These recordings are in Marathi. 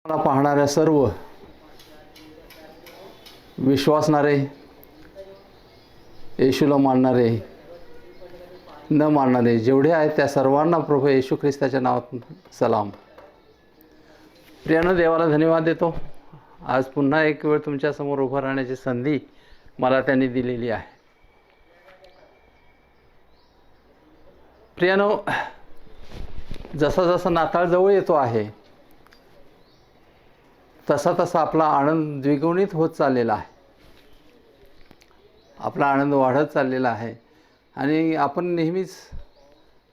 मला पाहणाऱ्या सर्व विश्वासणारे, येशूला मानणारे, न मानणारे जेवढे आहेत त्या सर्वांना प्रभू येशू ख्रिस्ताच्या नावात सलाम. प्रियानं देवाला धन्यवाद देतो. आज पुन्हा एक वेळ तुमच्यासमोर उभं राहण्याची संधी मला त्यांनी दिलेली आहे. प्रियानो, जसा जसा नाताळ जवळ येतो आहे तसा तसा आपला आनंद द्विगुणित होत चाललेला आहे. आपला आनंद वाढत चाललेला आहे आणि आपण नेहमीच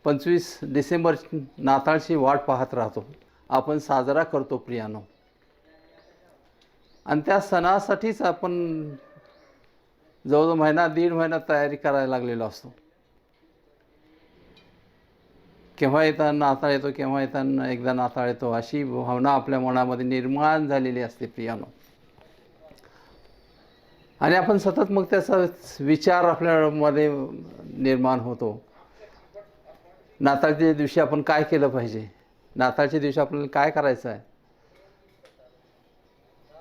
25 डिसेंबर नाताळची वाट पाहत राहतो. आपण साजरा करतो प्रियानो, आणि त्या सणासाठीच आपण जवळजवळ दीड महिना तयारी करायला लागलेलो असतो. केव्हा येतात नाताळ येतो, केव्हा येताना एकदा नाताळ येतो, अशी भावना आपल्या मनामध्ये निर्माण झालेली असते प्रियानो. आणि आपण सतत मग त्याचा विचार आपल्यामध्ये निर्माण होतो. नाताळच्या दिवशी आपण काय केलं पाहिजे, नाताळच्या दिवशी आपल्याला काय करायचं आहे,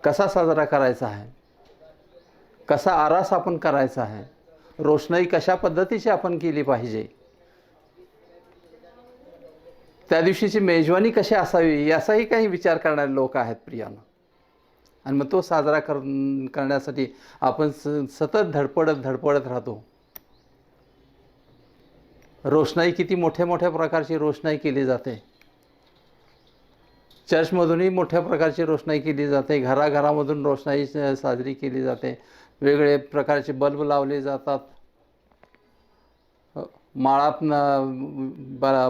कसा साजरा करायचा आहे, कसा आरास आपण करायचा आहे, रोषणाई कशा पद्धतीची आपण केली पाहिजे, त्या दिवशीची मेजवानी कशी असावी याचाही काही विचार करणारे लोक आहेत प्रियानो. आणि मग तो साजरा करण्यासाठी आपण सतत धडपडत राहतो. रोषणाई किती मोठ्या मोठ्या प्रकारची रोषणाई केली जाते. चर्चमधूनही मोठ्या प्रकारची रोषणाई केली जाते. घराघरामधून रोषणाई साजरी केली जाते. वेगवेगळे प्रकारचे बल्ब लावले जातात.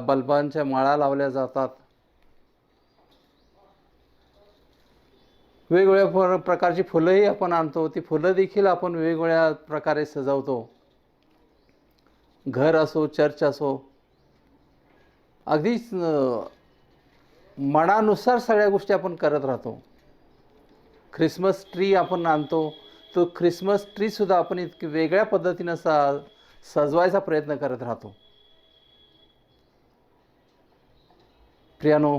बल्बांच्या माळा लावल्या जातात. वेगवेगळ्या प्रकारची फुलंही आपण आणतो. ती फुलं देखील आपण वेगवेगळ्या प्रकारे सजवतो. घर असो, चर्च असो, अगदीच मनानुसार सगळ्या गोष्टी आपण करत राहतो. ख्रिसमस ट्री आपण आणतो, तो ख्रिसमस ट्रीसुद्धा आपण इतकी वेगळ्या पद्धतीनं सजवायचा प्रयत्न करत राहतो. प्रियानो,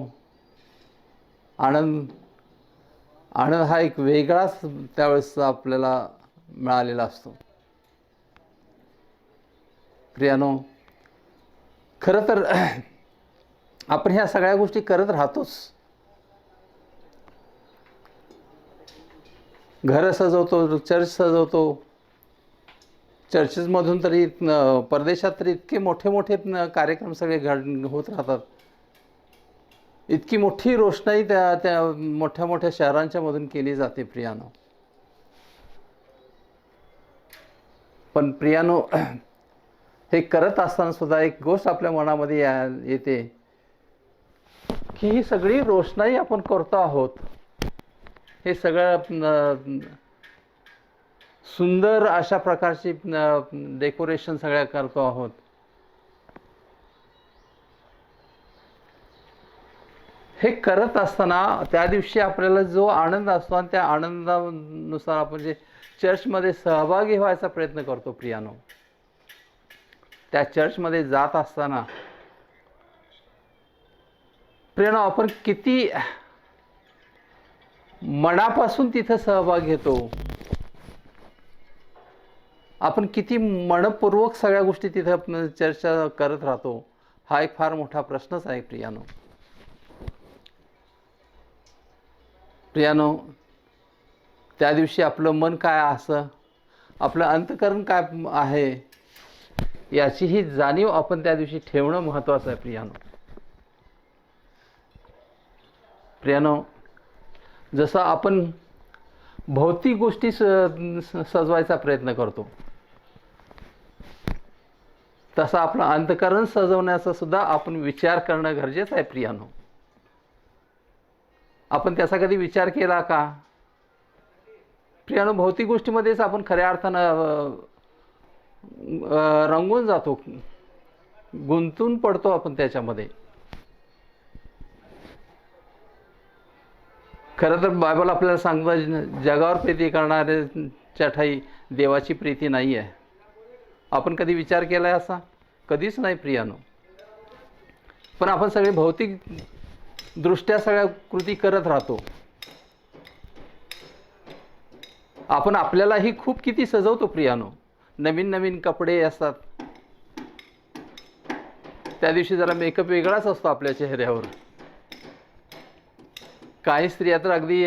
आनंद हा एक वेगळाच त्यावेळेस आपल्याला मिळालेला असतो. प्रियानो, खरं तर आपण ह्या सगळ्या गोष्टी करत राहतोच. घरं सजवतो, चर्च सजवतो. चर्चेसमधून तरी परदेशात तरी इतके मोठे मोठे कार्यक्रम सगळे होत राहतात. इतकी मोठी रोषणाई त्या मोठ्या मोठ्या शहरांच्या मधून केली जाते प्रियानो. पण प्रियानो, हे करत असताना सुद्धा एक गोष्ट आपल्या मनामध्ये येते की ही सगळी रोषणाई आपण करतो आहोत, हे सगळं सुंदर अशा प्रकारची डेकोरेशन सगळ्या करतो आहोत. हे करत असताना त्या दिवशी आपल्याला जो आनंद असतो आणि त्या आनंदानुसार आपण जे चर्चमध्ये सहभागी व्हायचा प्रयत्न करतो प्रियानो, त्या चर्चमध्ये जात असताना प्रियानो आपण किती मनापासून तिथं सहभाग घेतो, आपण किती मनपूर्वक सगळ्या गोष्टी तिथं चर्चा करत राहतो, हा एक फार मोठा प्रश्नच आहे प्रियानो. प्रियानो, त्या दिवशी आपलं मन काय असं, आपलं अंतःकरण काय आहे याचीही जाणीव आपण त्या दिवशी ठेवणं महत्त्वाचं आहे प्रियानो. प्रियानो, जसं आपण भौतिक गोष्टी सजवायचा प्रयत्न करतो, तसा आपलं अंतःकरण सजवण्याचा सुद्धा आपण विचार करणं गरजेचं आहे प्रियानो. आपण त्याचा कधी विचार केला का प्रियानो? भौतिक गोष्टीमध्येच आपण खऱ्या अर्थानं रंगून जातो, गुंतून पडतो आपण त्याच्यामध्ये. खरं तर बायबल आपल्याला सांगतं, जगावर प्रीती करणाऱ्याच्या ठाई देवाची प्रीती नाही आहे. आपण कधी विचार केला आहे असा? कधीच नाही प्रियानो. पण आपण सगळे भौतिक दृष्ट्या सगळ्या कृती करत राहतो. आपण आपल्यालाही खूप किती सजवतो प्रियानो. नवीन नवीन कपडे असतात, त्या दिवशी जरा मेकअप वेगळाच असतो आपल्या चेहऱ्यावर. काही स्त्रिया तर अगदी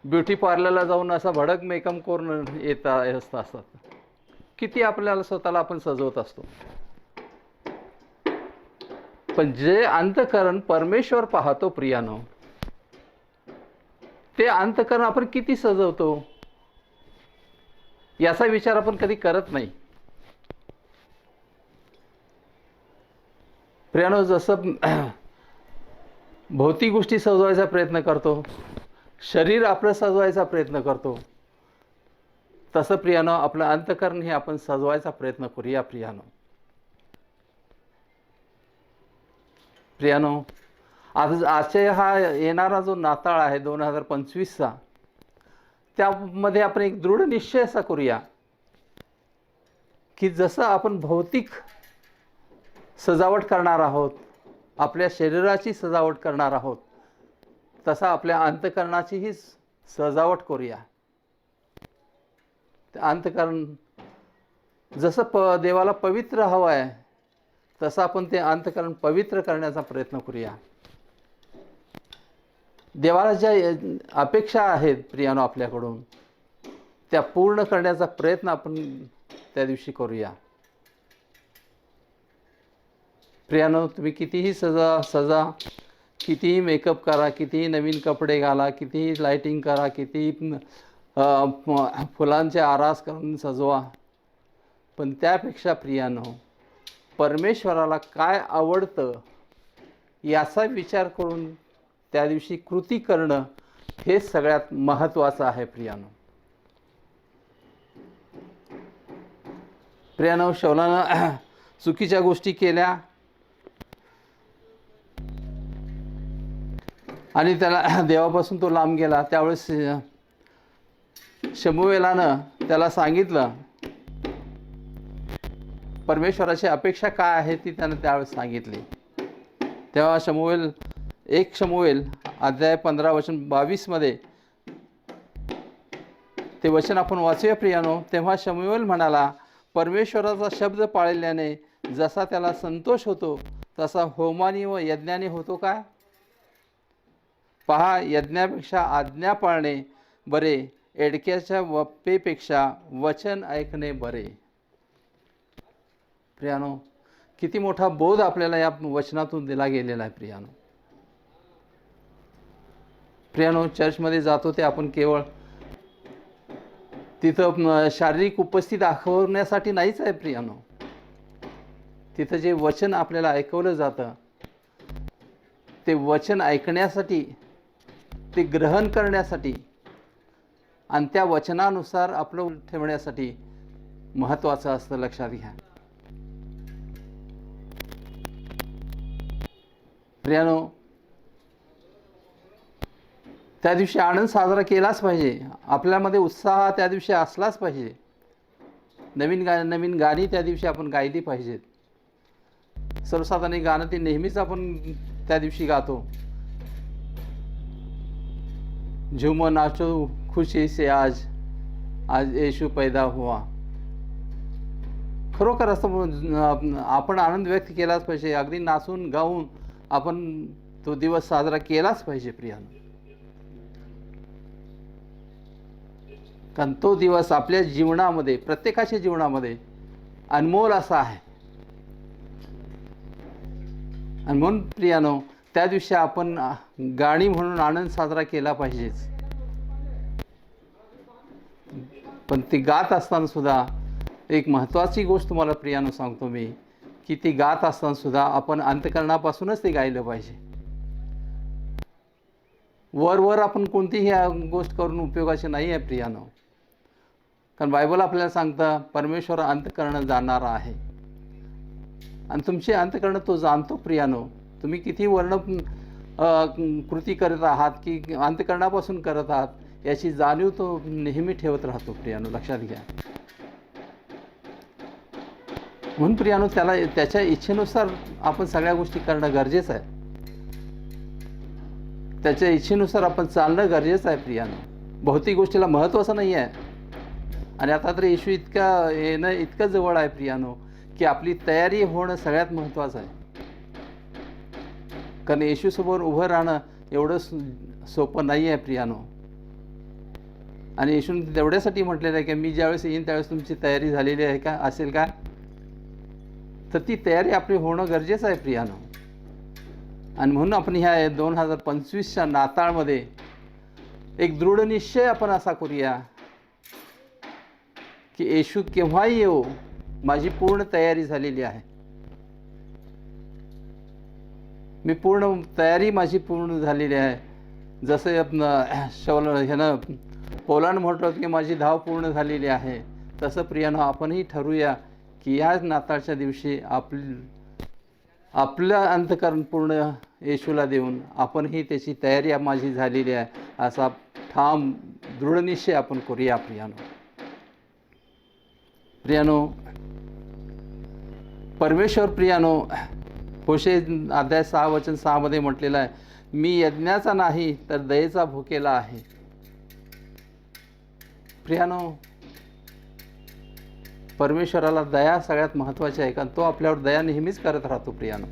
ब्युटी पार्लरला जाऊन असा भडक मेकअप करून असतात. किती आपल्याला स्वतःला आपण सजवत असतो. पण जे अंतःकरण परमेश्वर पाहतो प्रियानो, ते अंतःकरण आपण किती सजवतो याचा विचार आपण कधी करत नाही. प्रियानो, जसं भौतिक गोष्टी सजवायचा प्रयत्न करतो, शरीर आपलं सजवायचा प्रयत्न करतो, तसं प्रियानो आपलं अंतःकरण हे आपण सजवायचा प्रयत्न करूया. प्रियानो, आजच्या हा येणारा जो नाताळ आहे 2025चा, त्यामध्ये आपण एक दृढ निश्चय असा करूया की जसं आपण भौतिक सजावट करणार आहोत, आपल्या शरीराची सजावट करणार आहोत, तसा आपल्या अंतःकरणाचीही सजावट करूया. अंतःकरण जसं देवाला पवित्र हवं आहे, तसं आपण ते अंतःकरण पवित्र करण्याचा प्रयत्न करूया. देवाला ज्या अपेक्षा आहेत प्रियानो आपल्याकडून, त्या पूर्ण करण्याचा प्रयत्न आपण त्या दिवशी करूया. प्रियानो, तुम्ही कितीही सजा, कितीही मेकअप करा, कितीही नवीन कपडे घाला, कितीही लाइटिंग करा, कितीही फुलांचे आरास करून सजवा, पण त्यापेक्षा प्रियानो, परमेश्वराला काय आवडतं याचा विचार करून त्या दिवशी कृती करणं हे सगळ्यात महत्त्वाचं आहे. प्रियानो, शौलानं चुकीच्या गोष्टी केल्या आणि त्याला देवापासून तो लांब गेला. त्यावेळेस शमूएलानं त्याला सांगितलं, परमेश्वराची अपेक्षा काय आहे ती त्यानं त्यावेळेस सांगितली. तेव्हा शमूएल अध्याय 15 वचन 22 मध्ये ते वचन आपण वाचूया प्रियानो. तेव्हा शमूएल म्हणाला, परमेश्वराचा शब्द पाळल्याने जसा त्याला संतोष होतो तसा होमानी व यज्ञाने होतो काय? पहा, यज्ञापेक्षा आज्ञा पाळणे बरे, एडक्याच्या वप्पेपेक्षा वचन ऐकणे बरे. प्रियानो, किती मोठा बोध आपल्याला या वचनातून दिला गेलेला आहे. प्रियानो, चर्चमध्ये जातो ते आपण केवळ तिथं शारीरिक उपस्थिती दाखवण्यासाठी नाहीच आहे प्रियानो. तिथं जे वचन आपल्याला ऐकवलं जातं, ते वचन ऐकण्यासाठी, ते ग्रहण करण्यासाठी आणि त्या वचनानुसार आपलं ठेवण्यासाठी महत्त्वाचं असतं. लक्षात घ्या प्रियानो, त्या दिवशी आनंद साजरा केलाच पाहिजे. आपल्यामध्ये उत्साह त्या दिवशी असलाच पाहिजे. नवीन गाणी त्या दिवशी आपण गायली पाहिजेत. सर्वसाधारण गाणं ते नेहमीच आपण त्या दिवशी गातो. झूमो नाचो खुशी से आज येशू पैदा हुआ. खरोखर असं आपण आनंद व्यक्त केलाच पाहिजे. अगदी नाचून गाऊन आपण तो दिवस साजरा केलाच पाहिजे प्रियानो. कारण तो दिवस आपल्या जीवनामध्ये, प्रत्येकाच्या जीवनामध्ये अनमोल असा आहे. आणि म्हणून प्रियानो, त्या दिवशी आपण गाणी म्हणून आनंद साजरा केला पाहिजेच. पण ती गात असताना सुद्धा एक महत्त्वाची गोष्ट तुम्हाला प्रियानो सांगतो मी, की ती गात असताना सुद्धा आपण अंतःकरणापासूनच ते गायलं पाहिजे. वर आपण कोणतीही गोष्ट करून उपयोगाची नाही आहे प्रियानो. कारण बायबल आपल्याला सांगतं, परमेश्वर अंतःकरण जाणणारा आहे आणि तुमचे अंतःकरण तो जाणतो प्रियानो. तुम्ही किती कृती करत आहात की अंतःकरणापासून करत आहात याची जाणीव तो नेहमी ठेवत राहतो प्रियानो. लक्षात घ्या. म्हणून प्रियानो, त्याच्या इच्छेनुसार आपण सगळ्या गोष्टी करणं गरजेचं आहे. त्याच्या इच्छेनुसार आपण चालणं गरजेचं आहे प्रियानो. भौतिक गोष्टीला महत्त्वाचं नाही आहे. आणि आता तर येशू येणं इतकं जवळ आहे प्रियानो, की आपली तयारी होणं सगळ्यात महत्त्वाचं आहे. कारण येशूसमोर उभं राहणं एवढं सोपं नाही आहे प्रियानो. आणि येशूने तेवढ्यासाठी म्हटलेलं आहे की मी ज्यावेळेस येईन त्यावेळेस तुमची तयारी झालेली आहे का, असेल का? तर ती तयारी आपली होणं गरजेचं आहे प्रियानो. आणि म्हणून आपण ह्या 2025च्या नाताळमध्ये एक दृढ निश्चय आपण असा करूया की येशू केव्हाही येऊ, माझी पूर्ण तयारी झालेली आहे. माझी पूर्ण झालेली आहे. जसं ह्यानं पौलानं म्हटलं की माझी धाव पूर्ण झालेली आहे, तसं प्रियानं आपणही ठरवूया की या नाताळच्या दिवशी आपलं अंतःकरण पूर्ण येशूला देऊन आपणही त्याची तयारी माझी झालेली आहे असा ठाम दृढनिश्चय आपण करूया प्रियानो. परमेश्वर प्रियानो, होशे अध्याय 6 वचन 6 मध्ये म्हटलेलं आहे, मी यज्ञाचा नाही तर दयेचा भुकेला आहे. प्रियानो, परमेश्वराला दया सगळ्यात महत्त्वाची आहे, कारण तो आपल्यावर दया नेहमीच करत राहतो. प्रियानो,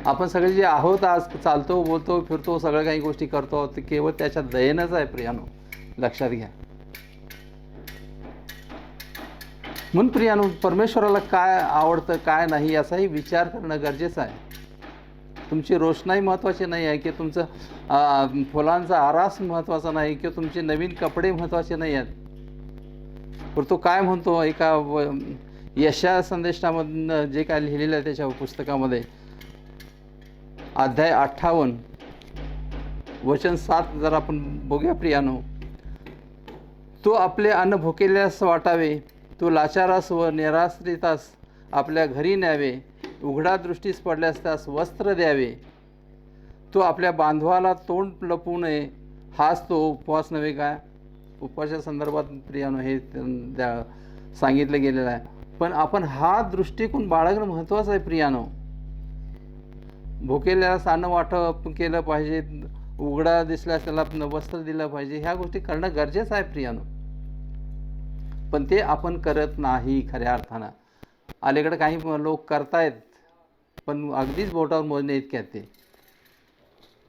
आपण सगळे जे आहोत आज चालतो, बोलतो, फिरतो, सगळ्या काही गोष्टी करतो, ते केवळ त्याच्या दयेनंच आहे प्रियानो, लक्षात घ्या. म्हणून प्रियानो, परमेश्वराला काय आवडतं काय नाही याचाही विचार करणं गरजेचं आहे. तुमची रोषणाई महत्त्वाची नाही आहे, की तुमचं फुलांचा आरास महत्त्वाचा नाही, किंवा तुमचे नवीन कपडे महत्त्वाचे नाही आहेत. पण तो काय म्हणतो एका यशा संदेशामधनं जे काय लिहिलेलं आहे त्याच्या पुस्तकामध्ये, अध्याय 58 वचन 7 जर आपण बघूया प्रियानो, तो आपले अन्न भुकेल्यास वाटावे, तो लाचारास व निराश्रितास आपल्या घरी न्यावे, उघडा दृष्टीस पडल्यास त्यास वस्त्र द्यावे, तो आपल्या बांधवाला तोंड लपवू नये, हाच तो उपवास नव्हे काय? उपवासाच्या संदर्भात प्रियानो हे सांगितलं गेलेलं आहे. पण आपण हा दृष्टिकोन बाळगणं महत्त्वाचं आहे प्रियानो. भुकेल्यास अन्न वाटप केलं पाहिजे, उघडा दिसल्यास त्याला वस्त्र दिलं पाहिजे, ह्या गोष्टी करणं गरजेचं आहे प्रियानो. पण ते आपण करत नाही खऱ्या अर्थानं. अलीकडे काही लोक करतायत, पण अगदीच बोटावर मोजणे इतके आहेत ते.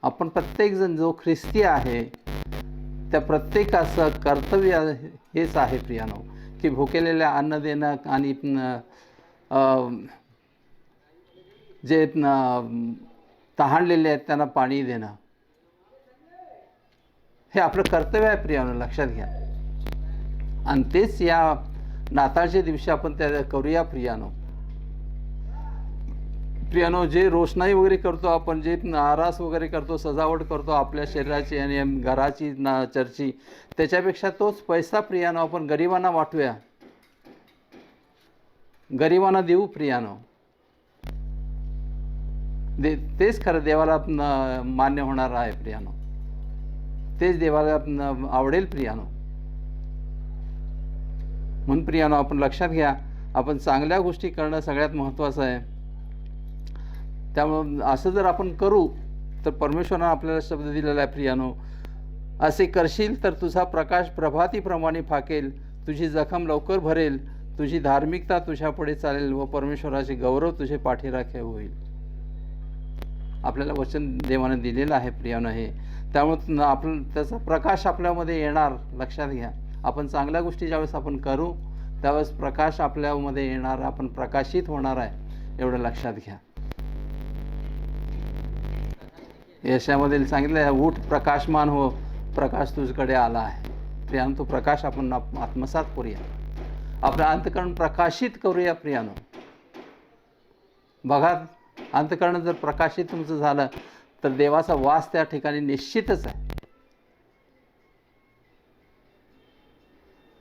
आपण प्रत्येकजण जो ख्रिस्ती आहे त्या प्रत्येकाचं कर्तव्य हेच आहे प्रियानो, की भुकेलेल्या अन्न देणं आणि जे तहानलेले आहेत त्यांना पाणी देणं, हे आपलं कर्तव्य आहे प्रियानो, लक्षात घ्या. आणि तेच या नाताळच्या दिवशी आपण त्या करूया प्रियानो. जे रोषणाई वगैरे करतो आपण, जे आरास वगैरे करतो, सजावट करतो आपल्या शरीराची आणि घराची चर्ची, त्याच्यापेक्षा तोच पैसा प्रियानो आपण गरिबांना वाटूया, गरिबांना देऊ प्रियानो. तेच खरं देवाला मान्य होणार आहे प्रियानो, तेच देवाला आवडेल प्रियानो. म्हणून प्रियानो, आपण लक्षात घ्या, आपण चांगल्या गोष्टी करणं सगळ्यात महत्त्वाचं आहे. त्यामुळं असं जर आपण करू तर परमेश्वरानं आपल्याला शब्द दिलेला आहे प्रियानो, असे करशील तर तुझा प्रकाश प्रभातीप्रमाणे फाकेल, तुझी जखम लवकर भरेल, तुझी धार्मिकता तुझ्यापुढे चालेल व परमेश्वराचे गौरव तुझे पाठीराखे होईल. आपल्याला वचन देवाने दिलेलं आहे प्रियानो हे. त्यामुळे त्याचा प्रकाश आपल्यामध्ये येणार, लक्षात घ्या. आपण चांगल्या गोष्टी ज्यावेळेस आपण करू त्यावेळेस प्रकाश आपल्यामध्ये येणार, आपण प्रकाशित होणार आहे, एवढं लक्षात घ्या. यशामध्ये सांगितलं आहे, उठ प्रकाशमान हो, प्रकाश तुझ्याकडे आला आहे. प्रियानो, तो प्रकाश आपण आत्मसात करूया, आपलं अंतःकरण प्रकाशित करूया प्रियानो. बघा, अंतःकरण जर प्रकाशित तुमचं झालं तर देवाचा वास त्या ठिकाणी निश्चितच आहे.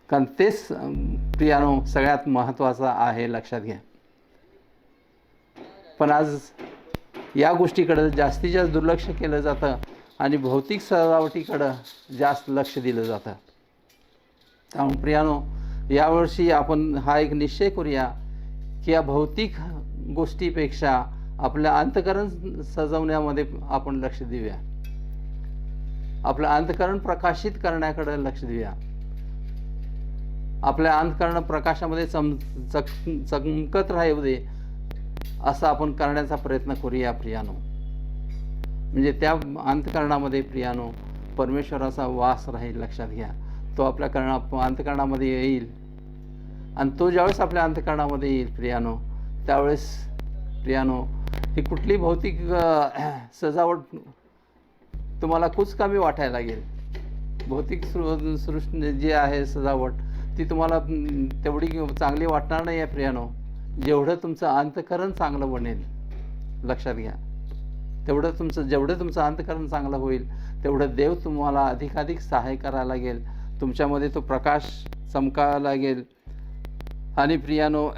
कारण तेच प्रियानो सगळ्यात महत्त्वाचं आहे, लक्षात घ्या. पण आज या गोष्टीकडं जास्तीत जास्त दुर्लक्ष केलं जातं आणि भौतिक सजावटीकडं जास्त लक्ष दिलं जातं. त्यामुळे प्रियानो, यावर्षी आपण हा एक निश्चय करूया की या भौतिक गोष्टीपेक्षा आपल्या अंतःकरण सजवण्यामध्ये आपण लक्ष देऊया. आपलं अंतःकरण प्रकाशित करण्याकडे लक्ष देऊया. आपल्या अंतःकरण प्रकाशामध्ये चमकत राहू दे असं आपण करण्याचा प्रयत्न करूया प्रियानो. म्हणजे त्या अंतःकरणामध्ये प्रियानो परमेश्वराचा वास राहील. लक्षात घ्या, तो आपल्या अंतःकरणामध्ये येईल. आणि तो ज्यावेळेस आपल्या अंतःकरणामध्ये येईल प्रियानो, त्यावेळेस प्रियानो ही कुठली भौतिक सजावट तुम्हाला कुचकामी वाटायला लागेल. भौतिक सृष्टी जी आहे सजावट ती तुम्हाला तेवढी चांगली वाटणार नाही आहे प्रियानो, जेवढं तुमचं अंतःकरण चांगलं बनेल. लक्षात घ्या, जेवढं तुमचं अंतःकरण चांगलं होईल तेवढं देव तुम्हाला अधिकाधिक सहाय्य करायला लागेल. तुमच्यामध्ये तो प्रकाश चमकायला लागेल. आणि प्रियानो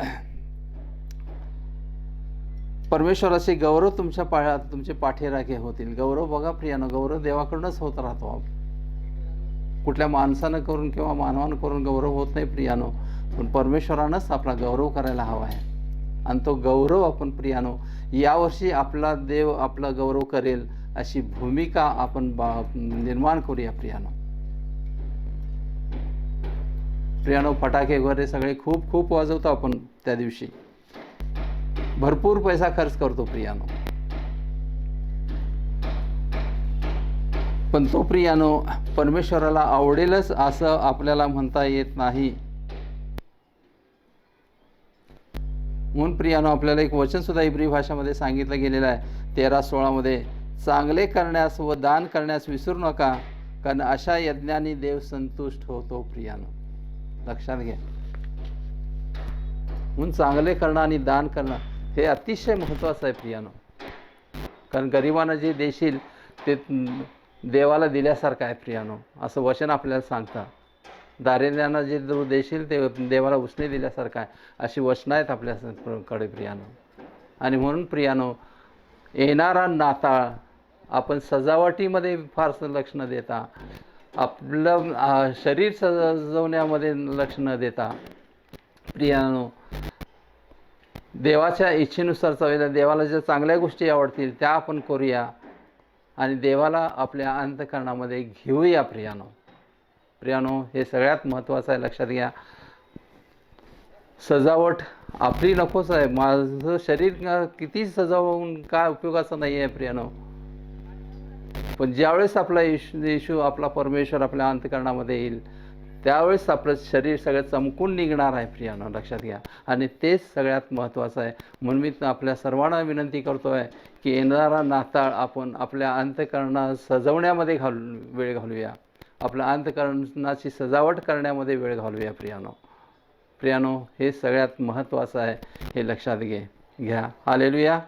परमेश्वराचे गौरव तुमचे पाठीराखे होतील. गौरव बघा प्रियानो, गौरव देवाकडूनच होत राहतो. कुठल्या माणसानं करून किंवा मानवानं करून गौरव होत नाही प्रियानो, पण परमेश्वरानंच आपला गौरव करायला हवा आहे. आणि तो गौरव आपण प्रियानो यावर्षी आपला देव आपला गौरव करेल अशी भूमिका आपण निर्माण करूया प्रियानो. प्रियानो फटाके वगैरे सगळे खूप खूप वाजवतो आपण त्या दिवशी, भरपूर पैसा खर्च करतो प्रियानो. पण तो प्रियानो परमेश्वराला आवडेलच असं आपल्याला म्हणता येत नाही. म्हणून प्रियानो आपल्याला एक वचन सुद्धा इब्री भाषेमध्ये सांगितलं गेलेलं आहे 13:16 मध्ये, चांगले करण्यास व दान करण्यास विसरू नका, कारण अशा यज्ञाने देव संतुष्ट होतो प्रियानो. लक्षात घ्या, म्हणून चांगले करणं आणि दान करणं हे अतिशय महत्त्वाचं आहे प्रियानो. कारण गरिबांना जे देशील ते देवाला दिल्यासारखं आहे प्रियानो, असं वचन आपल्याला सांगतं. दारिद्र्यांना जे देशील ते देवाला उसने दिल्यासारखं आहे, अशी वचनं आहेत आपल्याकडे प्रियानो. आणि म्हणून प्रियानो येणारा नाताळ आपण सजावटीमध्ये फारसं लक्ष न देता, आपलं शरीर सजवण्यामध्ये लक्ष न देता प्रियानो देवाच्या इच्छेनुसार चालूया. देवाला ज्या चांगल्या गोष्टी आवडतील त्या आपण करूया आणि देवाला आपल्या अंतःकरणामध्ये घेऊया प्रियानो. प्रियानो हे सगळ्यात महत्त्वाचं आहे. लक्षात घ्या, सजावट आपली नकोच आहे. माझं शरीर किती सजावून काय उपयोगाचं नाही आहे प्रियानो. पण ज्यावेळेस आपला येशू आपला परमेश्वर आपल्या अंतःकरणामध्ये येईल त्यावेळेस आपलं शरीर सगळं चमकून निघणार आहे प्रियानो. लक्षात घ्या, आणि तेच सगळ्यात महत्त्वाचं आहे. म्हणून मी आपल्या सर्वांना विनंती करतो आहे की येणारा नाताळ आपण आपल्या अंतःकरणात सजवण्यामध्ये वेळ घालूया, आपल्या अंतःकरणाची सजावट करण्यामध्ये वेळ घालूया प्रियानो. हे सगळ्यात महत्त्वाचं आहे, हे लक्षात घ्या. Hallelujah,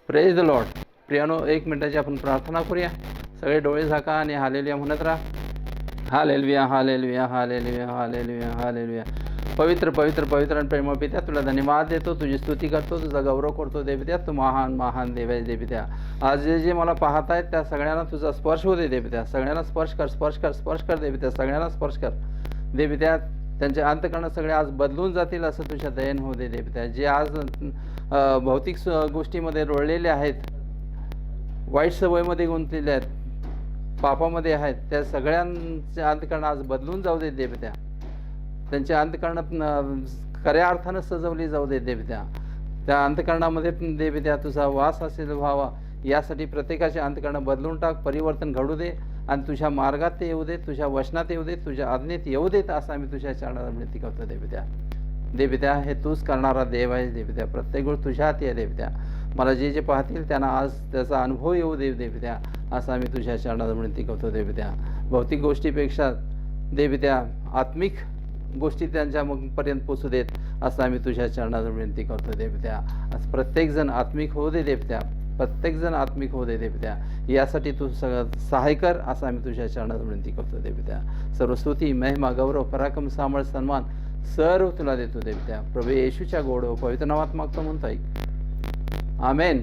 praise the lord. प्रियानो 1 मिनिटाची आपण प्रार्थना करूया. सगळे डोळे झाका आणि हालेलुया म्हणत राहा. Hallelujah, hallelujah, hallelujah, hallelujah, hallelujah. पवित्र पवित्र पवित्र आणि प्रेमळ पित्या, तुला धन्यवाद देतो, तुझी स्तुती करतो, तुझा गौरव करतो देवत्या. तू महान महान देव आहे देवत्या. आज जे मला पाहत आहेत त्या सगळ्यांना तुझा स्पर्श होऊ दे देवत्या. सगळ्यांना स्पर्श कर, स्पर्श कर, स्पर्श कर देवत्या. सगळ्यांना स्पर्श कर देवत्या. त्यांचे अंतःकरण सगळे आज बदलून जातील असं तुझ्या दयेने होऊ दे देवत्या. जे आज भौतिक गोष्टीमध्ये रोळलेले आहेत, वाईट सवयीमध्ये गुंतलेले आहेत, पापामध्ये आहेत, त्या सगळ्यांचे अंतःकरण आज बदलून जाऊ दे देवत्या. त्यांच्या अंतःकरणात खऱ्या अर्थानं सजवली जाऊ दे देवत्या. त्या अंतःकरणामध्ये देवत्या तुझा वास असेल व्हावा यासाठी प्रत्येकाचे अंतःकरण बदलून टाक, परिवर्तन घडू दे आणि तुझ्या मार्गात ते येऊ दे, तुझ्या वचनात येऊ दे, तुझ्या आज्ञेत येऊ देत असं आम्ही तुझ्या चरणाला विनंती करतो देवत्या. देवत्या हे तूच करणारा देव आहे देवत्या. प्रत्येक गोष्ट तुझ्या हाती आहे देवत्या. मला जे जे पाहतील त्यांना आज त्याचा अनुभव येऊ दे देवत्या असं आम्ही तुझ्या चरणाला विनंती करतो देवत्या. भौतिक गोष्टीपेक्षा देवत्या आत्मिक गोष्टी त्यांच्या पर्यंत पोचू देत असं आम्ही तुझ्या चरणाला विनंती करतो देवत्या. आज प्रत्येकजण आत्मिक होऊ दे देवत्या, प्रत्येकजण आत्मिक होऊ दे देवत्या. यासाठी तू सगळं सहाय्य कर असं आम्ही तुझ्या चरणाला विनंती करतो देवत्या. सर्व स्तुती महिमा गौरव पराक्रम सामळ सन्मान सर्व तुला देतो देवत्या. प्रभू येशूच्या गोड पवित्र नावात मागतो म्हणतो ऐक. आमेन.